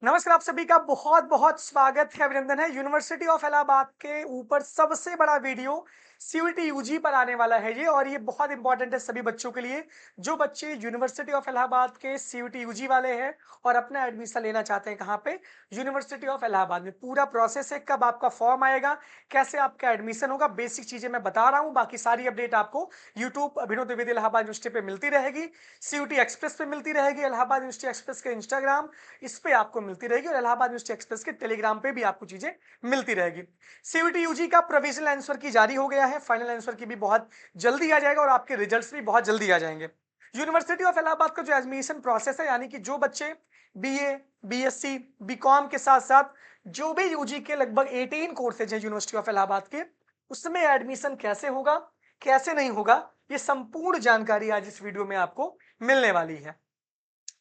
नमस्कार, आप सभी का बहुत-बहुत स्वागत है, अभिनंदन है। यूनिवर्सिटी ऑफ इलाहाबाद के ऊपर सबसे बड़ा वीडियो सीयूईटी यूजी पर आने वाला है ये और ये बहुत इंपॉर्टेंट है सभी बच्चों के लिए, जो बच्चे यूनिवर्सिटी ऑफ इलाहाबाद के सीयूईटी यूजी वाले हैं और अपना एडमिशन लेना चाहते हैं। कहाँ पे? यूनिवर्सिटी ऑफ इलाहाबाद में। पूरा प्रोसेस है, कब आपका फॉर्म आएगा, कैसे आपका एडमिशन होगा, बेसिक चीज़ें मैं बता रहा हूँ। बाकी सारी अपडेट आपको यूट्यूब अभिनव द्विवेदी इलाहाबाद यूनिवर्सिटी पे मिलती रहेगी, सीयूईटी एक्सप्रेस पे मिलती रहेगी, इलाहाबाद यूनिवर्सिटी एक्सप्रेस के इंस्टाग्राम इस पे आपको मिलती रहेगी और इलाहाबाद यूनिवर्सिटी एक्सप्रेस के टेलीग्राम पे भी आपको चीजें मिलती रहेगी। सीयूईटी यूजी का प्रोविजनल आंसर की जारी हो गया है, फाइनल आंसर की भी बहुत जल्दी आ जाएगा और आपके रिजल्ट्स भी बहुत जल्दी आ जाएंगे। यूनिवर्सिटी ऑफ इलाहाबाद का जो एडमिशन प्रोसेस है, यानी कि जो बच्चे बीए, बीएससी, बीकॉम के साथ साथ जो भी यूजी के लगभग 18 कोर्सेज हैं यूनिवर्सिटी ऑफ इलाहाबाद के, उसमें एडमिशन कैसे होगा, कैसे नहीं होगा, ये संपूर्ण जानकारी आज इस वीडियो में आपको मिलने वाली है।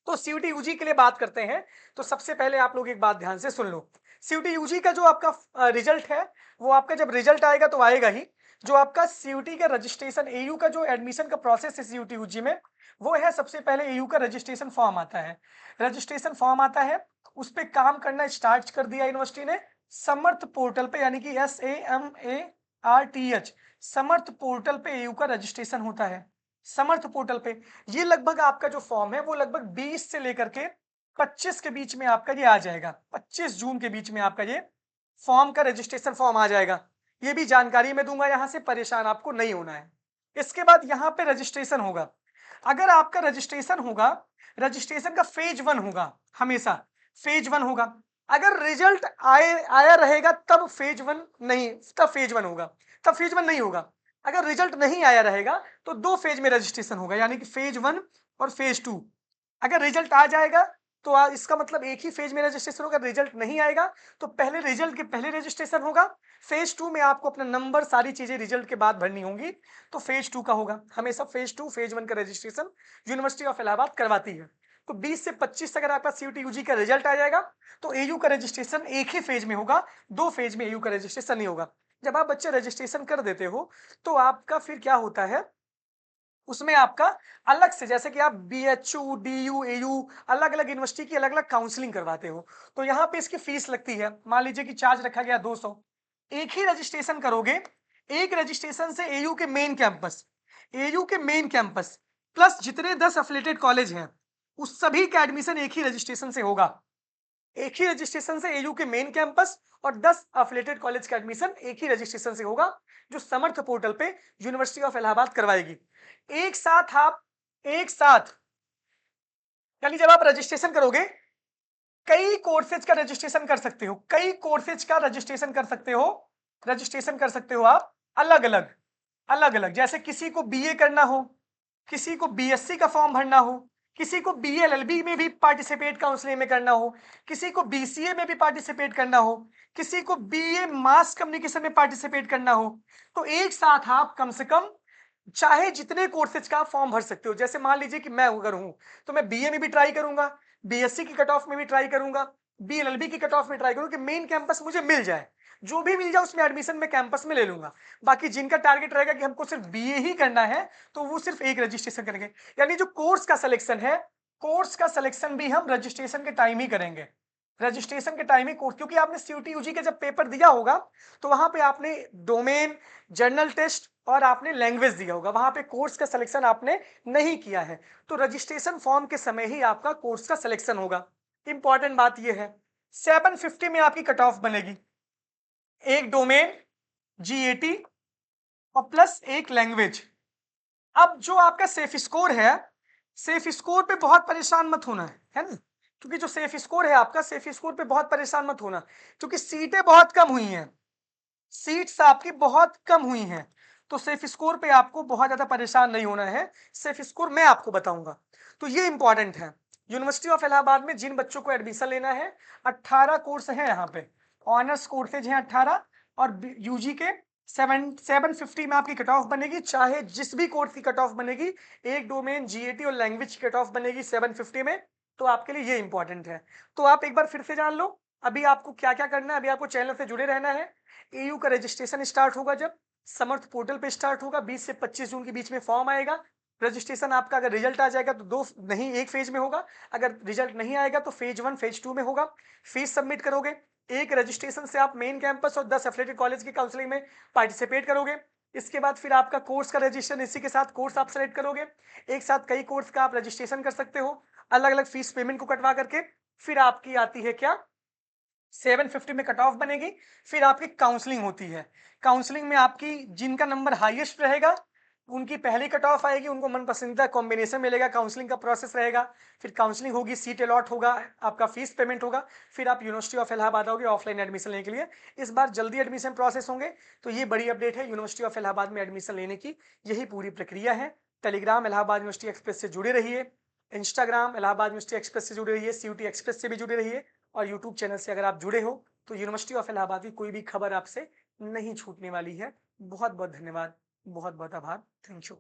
तो सीयूटी यूजी के लिए बात करते हैं, तो सबसे पहले आप लोग एक बात ध्यान से सुन लो। सीयूटी यूजी का जो आपका रिजल्ट है, वो आपका जब रिजल्ट आएगा तो आएगा ही। जो आपका सीयूटी का रजिस्ट्रेशन एयू का जो एडमिशन का प्रोसेस है सीयूटी यूजी में, वो है सबसे पहले एयू का रजिस्ट्रेशन फॉर्म आता है। रजिस्ट्रेशन फॉर्म आता है, उस पर काम करना स्टार्ट कर दिया यूनिवर्सिटी ने समर्थ पोर्टल पे, यानी कि SAMARTH समर्थ पोर्टल पे एयू का रजिस्ट्रेशन होता है। समर्थ पोर्टल पे ये लगभग आपका जो फॉर्म है वो लगभग 20 से लेकर के 25 के बीच में आपका ये आ जाएगा। 25 जून के बीच में आपका ये फॉर्म का रजिस्ट्रेशन फॉर्म आ जाएगा। ये भी जानकारी मैं दूंगा, यहां से परेशान आपको नहीं होना है। इसके बाद यहाँ पे रजिस्ट्रेशन होगा। अगर आपका रजिस्ट्रेशन होगा, रजिस्ट्रेशन का फेज 1 होगा, हमेशा फेज 1 होगा। अगर रिजल्ट आया रहेगा तब फेज 1 नहीं, तब फेज 1 होगा, तब फेज 1 नहीं होगा। अगर रिजल्ट नहीं आया रहेगा तो दो फेज में रजिस्ट्रेशन होगा, यानी कि फेज 1 और फेज 2। अगर रिजल्ट आ जाएगा तो इसका मतलब एक ही फेज में रजिस्ट्रेशन होगा। रिजल्ट नहीं आएगा तो पहले रिजल्ट के पहले रजिस्ट्रेशन होगा। फेज 2 में आपको अपना नंबर सारी चीजें रिजल्ट के बाद भरनी होंगी, तो फेज 2 का होगा। हमेशा फेज 2 फेज 1 का रजिस्ट्रेशन यूनिवर्सिटी ऑफ इलाहाबाद करवाती है। तो 20 से 25 अगर आपका सीयूटी यूजी का रिजल्ट आ जाएगा तो एयू का रजिस्ट्रेशन एक ही फेज में होगा, दो फेज में एयू का रजिस्ट्रेशन नहीं होगा। जब आप बच्चे रजिस्ट्रेशन कर देते हो तो आपका फिर क्या होता है, उसमें आपका अलग से, जैसे कि आप बीएचयू, डीयू, एयू अलग अलग यूनिवर्सिटी की अलग अलग काउंसलिंग करवाते हो, तो यहाँ पे इसकी फीस लगती है। मान लीजिए कि चार्ज रखा गया 200। एक ही रजिस्ट्रेशन करोगे, एक रजिस्ट्रेशन से एयू के मेन कैंपस, एयू के मेन कैंपस प्लस जितने 10 अफिलिएटेड कॉलेज हैं, उस सभी का एडमिशन एक ही रजिस्ट्रेशन से होगा। एक ही रजिस्ट्रेशन से एयू के मेन कैंपस और 10 अफिलिएटेड कॉलेज का एडमिशन एक ही रजिस्ट्रेशन से होगा, जो समर्थ पोर्टल पे यूनिवर्सिटी ऑफ इलाहाबाद करवाएगी। एक साथ आप, एक साथ, यानी जब आप रजिस्ट्रेशन करोगे, कई कोर्सेज का रजिस्ट्रेशन कर सकते हो, कई कोर्सेज का रजिस्ट्रेशन कर सकते हो, रजिस्ट्रेशन कर सकते हो आप अलग अलग, अलग अलग। जैसे किसी को बीए करना हो, किसी को बीएससी का फॉर्म भरना हो, किसी को बीएलएलबी में भी पार्टिसिपेट काउंसलिंग में करना हो, किसी को बीसीए में भी पार्टिसिपेट करना हो, किसी को बीए मास कम्युनिकेशन में पार्टिसिपेट करना हो, तो एक साथ आप कम से कम चाहे जितने कोर्सेज का फॉर्म भर सकते हो। जैसे मान लीजिए कि मैं अगर हूं तो मैं बीए में भी ट्राई करूंगा, बीएससी की कट ऑफ में भी ट्राई करूंगा, बीएलएलबी की कट ऑफ में ट्राई करूंगा कि मेन कैंपस मुझे मिल जाए। जो भी मिल जाए उसमें एडमिशन में कैंपस में ले लूंगा। बाकी जिनका टारगेट रहेगा कि हमको सिर्फ बीए ही करना है, तो वो सिर्फ एक रजिस्ट्रेशन करेंगे। यानी जो कोर्स का सिलेक्शन है, कोर्स का सिलेक्शन भी हम रजिस्ट्रेशन के टाइम ही करेंगे। रजिस्ट्रेशन के टाइम ही कोर्स, क्योंकि आपने सीयूटी यूजी का जब पेपर दिया होगा तो वहां पे आपने डोमेन, जर्नल टेस्ट और आपने लैंग्वेज दिया होगा, वहां पे कोर्स का सिलेक्शन आपने नहीं किया है। तो रजिस्ट्रेशन फॉर्म के समय ही आपका कोर्स का सिलेक्शन होगा। इंपॉर्टेंट बात यह है, 750 में आपकी कट ऑफ बनेगी, एक डोमेन, जीएटी और प्लस एक लैंग्वेज। अब जो आपका सेफ स्कोर है, सेफ स्कोर पे बहुत परेशान मत होना है ना, क्योंकि जो सेफ स्कोर है आपका, सेफ स्कोर पे बहुत परेशान मत होना, क्योंकि सीटें बहुत कम हुई हैं, सीट्स आपकी बहुत कम हुई हैं। तो सेफ स्कोर पे आपको बहुत ज्यादा परेशान नहीं होना है, सेफ स्कोर मैं आपको बताऊंगा। तो ये इंपॉर्टेंट है। यूनिवर्सिटी ऑफ इलाहाबाद में जिन बच्चों को एडमिशन लेना है, 18 कोर्स हैं यहाँ पे, ऑनर्स कोर्सेज हैं 18, और यूजी के 750 में आपकी कट ऑफ बनेगी। चाहे जिस भी कोर्स की कट ऑफ बनेगी, एक डोमेन, जीएटी और लैंग्वेज की कट ऑफ बनेगी 750 में। तो आपके लिए ये इंपॉर्टेंट है। तो आप एक बार फिर से जान लो अभी आपको क्या क्या करना है। अभी आपको चैनल से जुड़े रहना है। एयू का रजिस्ट्रेशन स्टार्ट होगा जब समर्थ पोर्टल पे स्टार्ट होगा, 20 से 25 जून के बीच में फॉर्म आएगा। रजिस्ट्रेशन आपका अगर रिजल्ट आ जाएगा तो दो नहीं, एक फेज में होगा। अगर रिजल्ट नहीं आएगा तो फेज 1 फेज 2 में होगा। फीस सबमिट करोगे, एक रजिस्ट्रेशन से आप मेन कैंपस और 10 एफिलिएटेड कॉलेज की काउंसलिंग में पार्टिसिपेट करोगे। इसके बाद फिर आपका कोर्स का रजिस्ट्रेशन, इसी के साथ कोर्स आप सेलेक्ट करोगे। एक साथ कई कोर्स का आप रजिस्ट्रेशन कर सकते हो अलग अलग फीस पेमेंट को कटवा करके। फिर आपकी आती है क्या, 750 में कट ऑफ बनेगी। फिर आपकी काउंसलिंग होती है। काउंसलिंग में आपकी जिनका नंबर हाईएस्ट रहेगा उनकी पहली कट ऑफ आएगी, उनको मन पसंदीदा कॉम्बिनेशन मिलेगा। काउंसलिंग का प्रोसेस रहेगा, फिर काउंसलिंग होगी, सीट अलॉट होगा, आपका फीस पेमेंट होगा। फिर आप यूनिवर्सिटी ऑफ इलाहाबाद आओगे ऑफलाइन एडमिशन लेने के लिए। इस बार जल्दी एडमिशन प्रोसेस होंगे। तो ये बड़ी अपडेट है यूनिवर्सिटी ऑफ इलाहाबाद में एडमिशन लेने की, यही पूरी प्रक्रिया है। टेलीग्राम इलाहाबाद यूनिवर्सिटी एक्सप्रेस से जुड़े रहिए, इंस्टाग्राम इलाहाबाद यूनिवर्सिटी एक्सप्रेस से जुड़े रहिए, सीयूटी एक्सप्रेस से भी जुड़े रहिए, और यूट्यूब चैनल से अगर आप जुड़े हो तो यूनिवर्सिटी ऑफ इलाहाबाद की कोई भी खबर आपसे नहीं छूटने वाली है। बहुत बहुत धन्यवाद, बहुत बहुत आभार, थैंक यू।